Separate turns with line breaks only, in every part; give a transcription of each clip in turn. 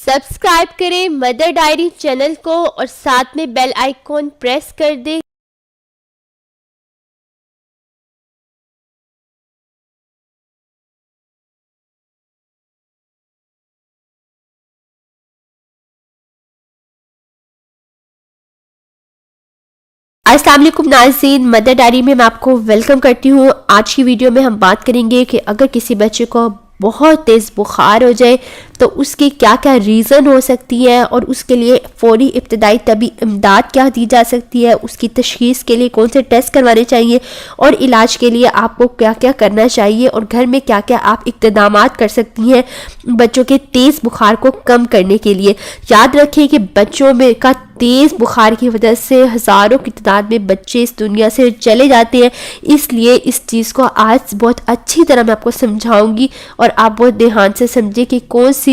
Subscribe کریں mother diary channel کو اور ساتھ میں بیل آئیکن پریس کر دیں۔ السلام علیکم ناظرین، مدر ڈائری میں آپ کو ویلکم کرتی ہوں۔ آج کی ویڈیو میں ہم بات کریں گے کہ اگر کسی بچے کو بہت تیز بخار ہو جائے تو اس کی کیا کیا ریزن ہو سکتی ہے اور اس کے لیے فوری ابتدائی طبی امداد کیا دی جا سکتی ہے، اس کی تشخیص کے لیے کون سے ٹیسٹ کروانے چاہیے اور علاج کے لیے آپ کو کیا کیا کرنا چاہیے اور گھر میں کیا کیا آپ اقتدامات کر سکتی ہیں بچوں کے تیز بخار کو کم کرنے کے لیے۔ یاد رکھیں کہ بچوں میں کا تیز بخار کی وجہ سے ہزاروں کی تعداد میں بچے اس دنیا سے چلے جاتے ہیں، اس لیے اس چیز کو آج بہت اچھی طرح میں آپ کو سمجھاؤں گی اور آپ بہت دھیان سے سمجھیں کہ کون سی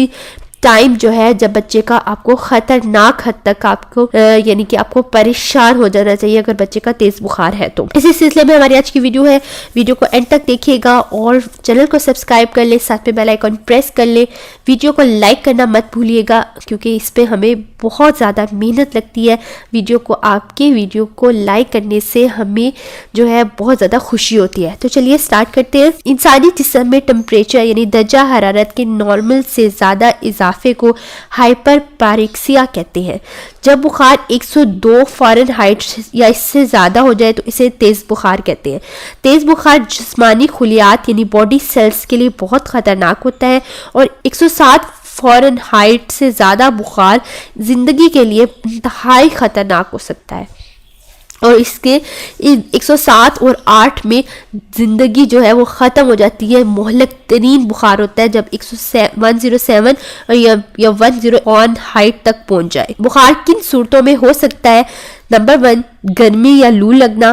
ٹائم جو ہے جب بچے کا آپ کو خطرناک حد تک آپ کو یعنی کہ آپ کو پریشان ہو جانا چاہیے اگر بچے کا تیز بخار ہے تو۔ اسی سلسلے میں ہماری آج کی ویڈیو ہے، ویڈیو کو اینڈ تک دیکھیے گا اور چینل کو سبسکرائب کر لیں، ساتھ میں بیل آئیکن پریس کر لیں، ویڈیو کو لائک کرنا مت بھولیے گا کیونکہ اس پہ ہمیں بہت زیادہ محنت لگتی ہے۔ ویڈیو کو لائک کرنے سے ہمیں جو ہے بہت زیادہ خوشی ہوتی ہے۔ تو چلیے سٹارٹ کرتے ہیں۔ انسانی جسم میں ٹمپریچر یعنی درجہ حرارت کے نارمل سے زیادہ اضافے کو ہائپر پیریکسیا کہتے ہیں۔ جب بخار 102 فارنہائٹ یا اس سے زیادہ ہو جائے تو اسے تیز بخار کہتے ہیں۔ تیز بخار جسمانی خلیات یعنی باڈی سیلز کے لیے بہت خطرناک ہوتا ہے اور 107 فارنہائٹ سے زیادہ بخار زندگی کے لیے انتہائی خطرناک ہو سکتا ہے، اور اس کے 107 اور 8 میں زندگی جو ہے وہ ختم ہو جاتی ہے۔ مہلک ترین بخار ہوتا ہے جب 107 یا 101 ہائٹ تک پہنچ جائے۔ بخار کن صورتوں میں ہو سکتا ہے؟ نمبر 1، گرمی یا لو لگنا،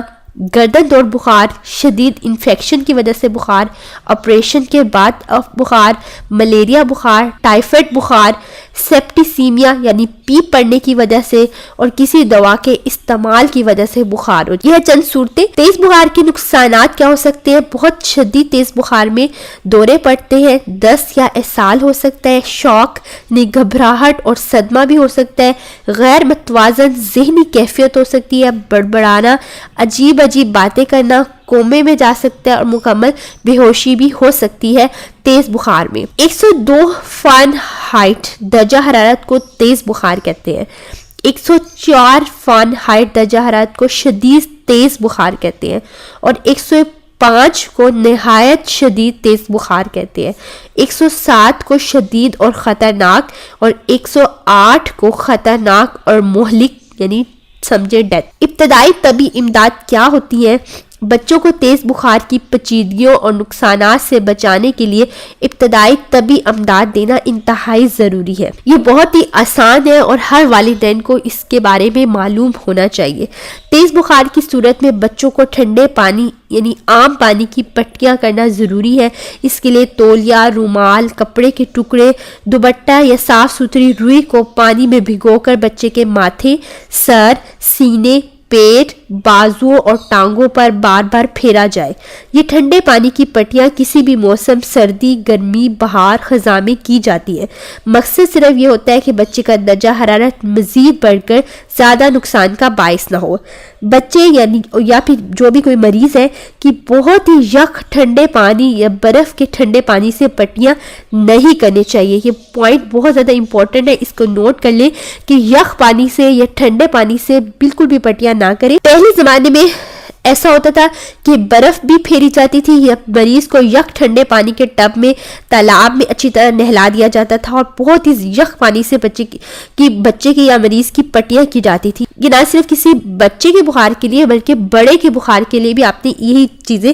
گردن توڑ بخار، شدید انفیکشن کی وجہ سے بخار، آپریشن کے بعد بخار، ملیریا بخار، ٹائیفائڈ بخار، سیپٹیسیمیا یعنی پیپ پڑنے کی وجہ سے اور کسی دوا کے استعمال کی وجہ سے بخار ہو۔ یہ چند صورتیں۔ تیز بخار کے نقصانات کیا ہو سکتے ہیں؟ بہت شدید تیز بخار میں دورے پڑتے ہیں، دست یا اسہال ہو سکتا ہے، شوک یعنی گھبراہٹ اور صدمہ بھی ہو سکتا ہے، غیر متوازن ذہنی کیفیت ہو سکتی ہے، بڑبڑانا، عجیب باتیں کرنا، کومے میں جا سکتا ہے اور مکمل بے ہوشی بھی ہو سکتی ہے۔ تیز بخار میں 102 فارنہائٹ درجہ حرارت کو تیز بخار کہتے ہیں، 104 فارنہائٹ درجہ حرارت کو شدید تیز بخار کہتے ہیں اور 105 کو نہایت شدید تیز بخار کہتے ہیں، 107 کو شدید اور خطرناک اور 108 کو خطرناک اور مہلک یعنی سمجھے ڈیتھ۔ ابتدائی طبی امداد کیا ہوتی ہے؟ بچوں کو تیز بخار کی پیچیدگیوں اور نقصانات سے بچانے کے لیے ابتدائی طبی امداد دینا انتہائی ضروری ہے۔ یہ بہت ہی آسان ہے اور ہر والدین کو اس کے بارے میں معلوم ہونا چاہیے۔ تیز بخار کی صورت میں بچوں کو ٹھنڈے پانی یعنی عام پانی کی پٹیاں کرنا ضروری ہے۔ اس کے لیے تولیہ، رومال، کپڑے کے ٹکڑے، دوپٹہ یا صاف ستھری روئی کو پانی میں بھگو کر بچے کے ماتھے، سر، سینے، پیٹ، بازو اور ٹانگوں پر بار بار پھیرا جائے۔ یہ ٹھنڈے پانی کی پٹیاں کسی بھی موسم، سردی، گرمی، بہار، خزاں میں کی جاتی ہیں۔ مقصد صرف یہ ہوتا ہے کہ بچے کا درجہ حرارت مزید بڑھ کر زیادہ نقصان کا باعث نہ ہو۔ بچے یا پھر جو بھی کوئی مریض ہے کہ بہت ہی یخ ٹھنڈے پانی یا برف کے ٹھنڈے پانی سے پٹیاں نہیں کرنی چاہیے۔ یہ پوائنٹ بہت زیادہ امپورٹنٹ ہے، اس کو نوٹ کر لیں کہ یخ پانی سے یا ٹھنڈے پانی سے بالکل بھی پٹیاں نہ کریں۔ پہلے زمانے میں ایسا ہوتا تھا کہ برف بھی پھیری جاتی تھی یا مریض کو یک ٹھنڈے پانی کے ٹب میں تالاب میں اچھی طرح نہلا دیا جاتا تھا اور بہت ہی یک پانی سے بچے کی یا مریض کی پٹیاں کی جاتی تھی۔ یہ نہ صرف کسی بچے کے بخار کے لیے بلکہ بڑے کے بخار کے لیے بھی آپ نے یہی چیزیں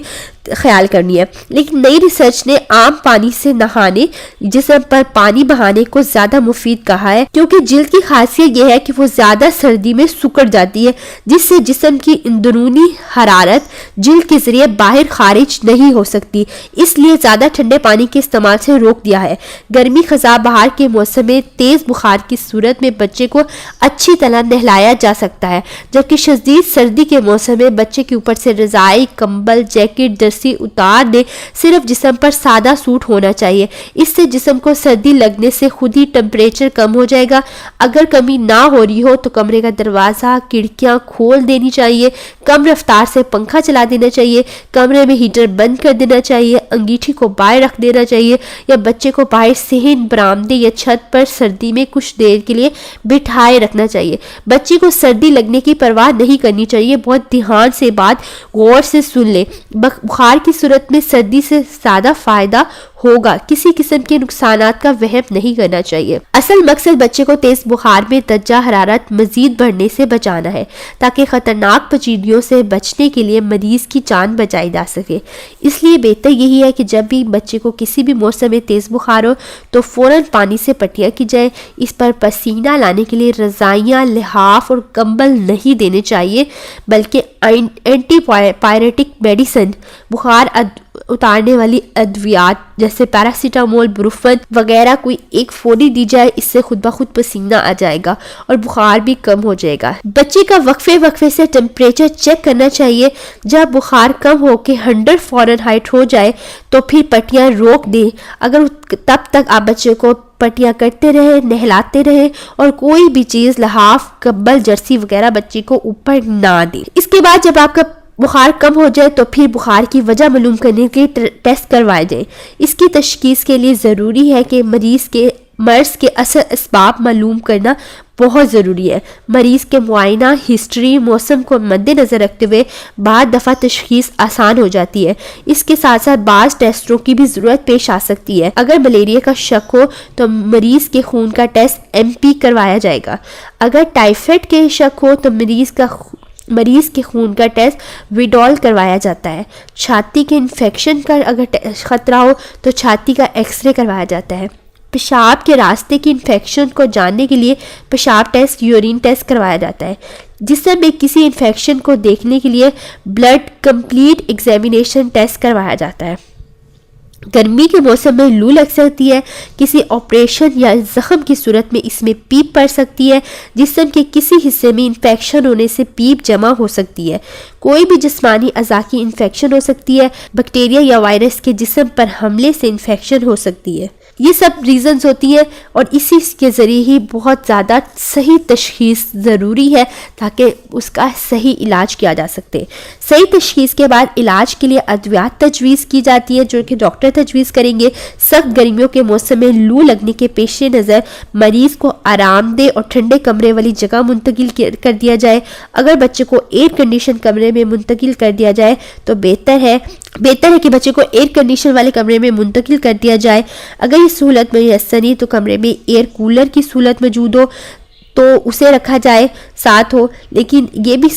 خیال کرنی ہے۔ لیکن نئی ریسرچ نے عام پانی سے نہانے، جسم پر پانی بہانے کو زیادہ مفید کہا ہے کیونکہ جلد کی خاصیت یہ ہے کہ وہ زیادہ سردی میں سکڑ جاتی ہے، جس سے جسم کی اندرونی حرارت جلد کے ذریعے باہر خارج نہیں ہو سکتی، اس لیے زیادہ ٹھنڈے پانی کے استعمال سے روک دیا ہے۔ گرمی خزاں بہار کے موسم میں تیز بخار کی صورت میں بچے کو اچھی طرح نہلایا جا سکتا ہے، جبکہ شدید سردی کے موسم میں بچے کے اوپر سے رضائی، کمبل، جیکٹ، جرسی اتار دیں۔ صرف جسم پر سادہ سوٹ ہونا چاہیے، اس سے جسم کو سردی لگنے سے خود ہی ٹمپریچر کم ہو جائے گا۔ اگر کمی نہ ہو رہی ہو تو کمرے کا دروازہ، کھڑکیاں کھول دینی چاہیے، کم رفتار سے پنکھا چلا دینا چاہیے، کمرے میں ہیٹر بند کر دینا چاہیے، انگیٹھی کو باہر رکھ دینا چاہیے، یا بچے کو باہر صحن، برآمدے یا چھت پر سردی میں کچھ دیر کے لیے بٹھائے رکھنا چاہیے۔ بچے کو سردی لگنے کی پرواہ نہیں کرنی چاہیے، بہت دھیان سے بات غور سے سن لیں۔ بخار کی صورت میں سردی سے زیادہ فائدہ ہوگا، کسی قسم کے نقصانات کا وہم نہیں کرنا چاہیے۔ اصل مقصد بچے کو تیز بخار میں درجہ حرارت مزید بڑھنے سے بچانا ہے، تاکہ خطرناک پیچیدگیوں سے بچنے کے لیے مریض کی جان بچائی جا سکے۔ اس لیے بہتر یہی ہے کہ جب بھی بچے کو کسی بھی موسم میں تیز بخار ہو تو فوراً پانی سے پٹیاں کی جائے۔ اس پر پسینہ لانے کے لیے رضائیاں، لحاف اور کمبل نہیں دینے چاہیے، بلکہ اینٹی پائریٹک میڈیسن، بخار اتارنے والی ادویات جیسے پیراسیٹامول، بروفن وغیرہ کوئی ایک فوری دی جائے۔ اس سے خود بخود پسینہ آ جائے گا اور بخار بھی کم ہو جائے گا۔ بچے کا وقفے سے ٹمپریچر چیک کرنا چاہیے۔ جب بخار کم ہو کے 100 فارنہائٹ ہو جائے تو پھر پٹیاں روک دیں۔ اگر تب تک آپ بچے کو پٹیاں کرتے رہیں، نہلاتے رہیں اور کوئی بھی چیز، لحاف، کمبل، جرسی وغیرہ بچے کو اوپر نہ دیں۔ اس کے بعد جب آپ کا بخار کم ہو جائے تو پھر بخار کی وجہ معلوم کرنے کے ٹیسٹ کروائے جائیں۔ اس کی تشخیص کے لیے ضروری ہے کہ مرض کے اصل اسباب معلوم کرنا بہت ضروری ہے۔ مریض کے معائنہ، ہسٹری، موسم کو مد نظر رکھتے ہوئے بعض دفعہ تشخیص آسان ہو جاتی ہے۔ اس کے ساتھ ساتھ بعض ٹیسٹوں کی بھی ضرورت پیش آ سکتی ہے۔ اگر ملیریا کا شک ہو تو مریض کے خون کا ٹیسٹ MP کروایا جائے گا۔ اگر ٹائیفائڈ کے شک ہو تو مریض کے خون کا ٹیسٹ ویڈال کروایا جاتا ہے۔ چھاتی کے انفیکشن کا اگر خطرہ ہو تو چھاتی کا ایکس رے کروایا جاتا ہے۔ پیشاب کے راستے کی انفیکشن کو جاننے کے لیے پیشاب ٹیسٹ، یورین ٹیسٹ کروایا جاتا ہے۔ جسم میں کسی انفیکشن کو دیکھنے کے لیے بلڈ کمپلیٹ ایگزامینیشن ٹیسٹ کروایا جاتا ہے۔ گرمی کے موسم میں لو لگ سکتی ہے، کسی آپریشن یا زخم کی صورت میں اس میں پیپ پڑ سکتی ہے، جسم کے کسی حصے میں انفیکشن ہونے سے پیپ جمع ہو سکتی ہے، کوئی بھی جسمانی اعضاء کی انفیکشن ہو سکتی ہے، بیکٹیریا یا وائرس کے جسم پر حملے سے انفیکشن ہو سکتی ہے۔ یہ سب ریزنز ہوتی ہیں اور اسی کے ذریعے ہی بہت زیادہ صحیح تشخیص ضروری ہے تاکہ اس کا صحیح علاج کیا جا سکتے۔ صحیح تشخیص کے بعد علاج کے لیے ادویات تجویز کی جاتی ہے جو کہ ڈاکٹر تجویز کریں گے۔ سخت گرمیوں کے موسم میں لو لگنے کے پیش نظر مریض کو آرام دہ اور ٹھنڈے کمرے والی جگہ منتقل کر دیا جائے۔ اگر بچے کو ایئر کنڈیشن کمرے میں منتقل کر دیا جائے تو بہتر ہے کہ بچے کو ایئر کنڈیشن والے کمرے میں منتقل کر دیا جائے۔ اگر یہ سہولت میسر نہیں تو کمرے میں ایئر کولر کی سہولت موجود ہو تو اسے رکھا جائے، ساتھ ہو، لیکن یہ بھی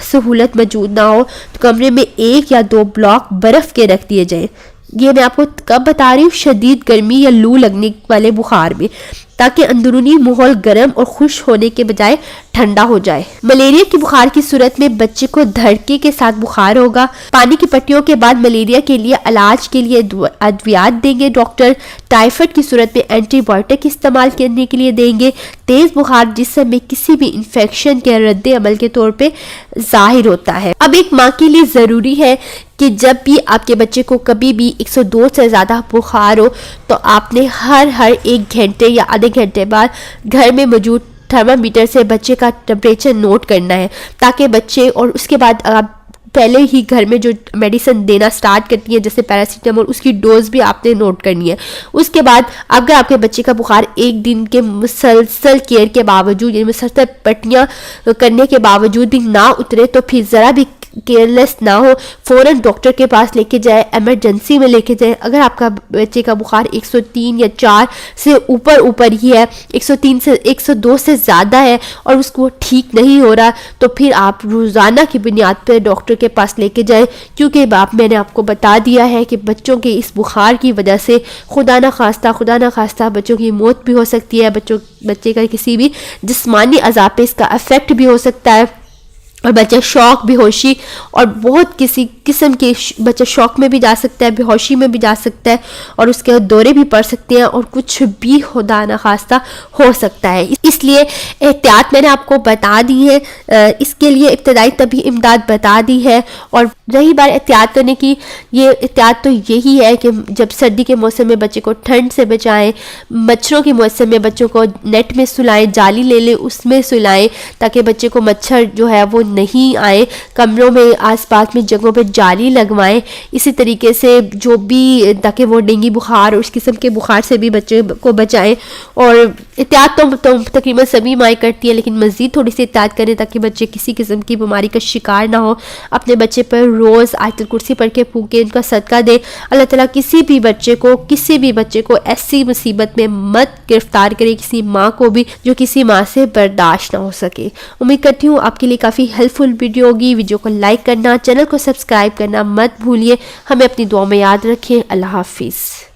سہولت موجود نہ ہو تو کمرے میں 1 یا 2 بلاک برف کے رکھ دیے جائیں۔ یہ میں آپ کو کب بتا رہی ہوں، شدید گرمی یا لو لگنے والے بخار میں، تاکہ اندرونی ماحول گرم اور خشک ہونے کے بجائے ٹھنڈا ہو جائے۔ ملیریا کی بخار کی صورت میں بچے کو دھڑکے کے ساتھ بخار ہوگا۔ پانی کی پٹیوں کے بعد ملیریا کے لیے علاج کے لیے ادویات دیں گے ڈاکٹر۔ ٹائیفائڈ کی صورت میں اینٹی بائیوٹک استعمال کرنے کے لیے دیں گے۔ تیز بخار جسم میں کسی بھی انفیکشن کے رد عمل کے طور پہ ظاہر ہوتا ہے۔ اب ایک ماں کے لیے ضروری ہے کہ جب بھی آپ کے بچے کو کبھی بھی 102 سے زیادہ بخار ہو تو آپ نے ہر 1 گھنٹے یا آدھے گھنٹے بعد گھر میں موجود تھرمامیٹر سے بچے کا ٹمپریچر نوٹ کرنا ہے، تاکہ بچے، اور اس کے بعد آپ پہلے ہی گھر میں جو میڈیسن دینا سٹارٹ کرتی ہیں جیسے پیراسیٹامول، اس کی ڈوز بھی آپ نے نوٹ کرنی ہے۔ اس کے بعد اگر آپ کے بچے کا بخار 1 دن کے مسلسل کیئر کے باوجود، یعنی مسلسل پٹیاں کرنے کے باوجود بھی نہ اترے تو پھر ذرا بھی کیئرلیس نہ ہو، فوراً ڈاکٹر کے پاس لے کے جائے، ایمرجنسی میں لے کے جائے۔ اگر آپ کا بچے کا بخار 103 یا 4 سے اوپر ہی ہے، 103 سے 102 سے زیادہ ہے اور اس کو ٹھیک نہیں ہو رہا، تو پھر آپ روزانہ کی بنیاد پر ڈاکٹر کے پاس لے کے جائیں، کیونکہ میں نے آپ کو بتا دیا ہے کہ بچوں کے اس بخار کی وجہ سے خدا نہ خواستہ بچوں کی موت بھی ہو سکتی ہے، بچے کا کسی بھی جسمانی اعضاء پہ اس کا افیکٹ بھی ہو سکتا ہے۔ اور بچہ شوق بے ہوشی اور بہت کسی قسم کے بچہ شوق میں بھی جا سکتا ہے، بے ہوشی میں بھی جا سکتا ہے، اور اس کے دورے بھی پڑ سکتے ہیں، اور کچھ بھی خدا نخواستہ ہو سکتا ہے۔ اس لیے احتیاط میں نے آپ کو بتا دی ہے، اس کے لیے ابتدائی طبی امداد بتا دی ہے۔ اور رہی بات احتیاط کرنے کی، یہ احتیاط تو یہی ہے کہ جب سردی کے موسم میں بچے کو ٹھنڈ سے بچائیں، مچھروں کے موسم میں بچوں کو نیٹ میں سلائیں، جالی لے لیں اس میں سلائیں تاکہ بچے کو مچھر جو ہے وہ نہیں آئے، کمروں میں آس پاس میں جگہوں پہ جالی لگوائیں، اسی طریقے سے جو بھی تاکہ وہ ڈینگی بخار اور اس قسم کے بخار سے بھی بچے کو بچائیں۔ اور احتیاط تو تقریباً سبھی مائیں کرتی ہیں، لیکن مزید تھوڑی سی احتیاط کریں تاکہ بچے کسی قسم کی بیماری کا شکار نہ ہو۔ اپنے بچے پر روز آیت الکرسی پڑھ کے پھونکیں، ان کا صدقہ دیں۔ اللہ تعالیٰ کسی بھی بچے کو ایسی مصیبت میں مت گرفتار کرے، کسی ماں کو بھی جو کسی ماں سے برداشت نہ ہو سکے۔ امید کرتی ہوں آپ کے لیے کافی ہیلپ فل ویڈیو ہوگی۔ ویڈیو کو لائک کرنا، چینل کو سبسکرائب کرنا مت بھولیے۔ ہمیں اپنی دعاؤں میں یاد رکھیں۔ اللہ حافظ۔